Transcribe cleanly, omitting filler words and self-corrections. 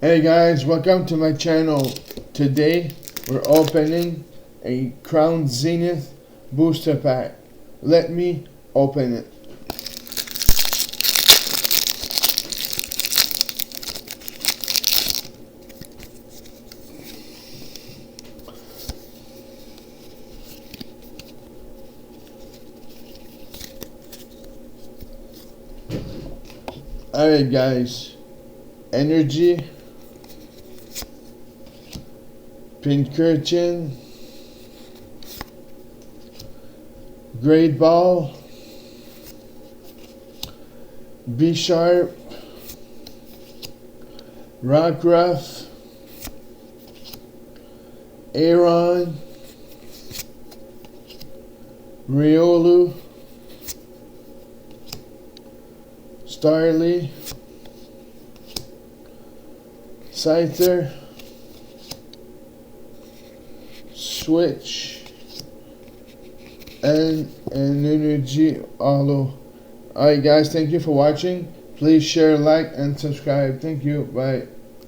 Hey guys, welcome to my channel. Today we're opening a Crown Zenith booster pack. Let me open it. Alright guys, energy, Pinkerton, Great Ball, B Sharp, Rockruff, Aaron, Riolu, Starly, Scyther, Switch, and an energy hollow. Alright guys, thank you for watching. Please share, like, and subscribe. Thank you. Bye.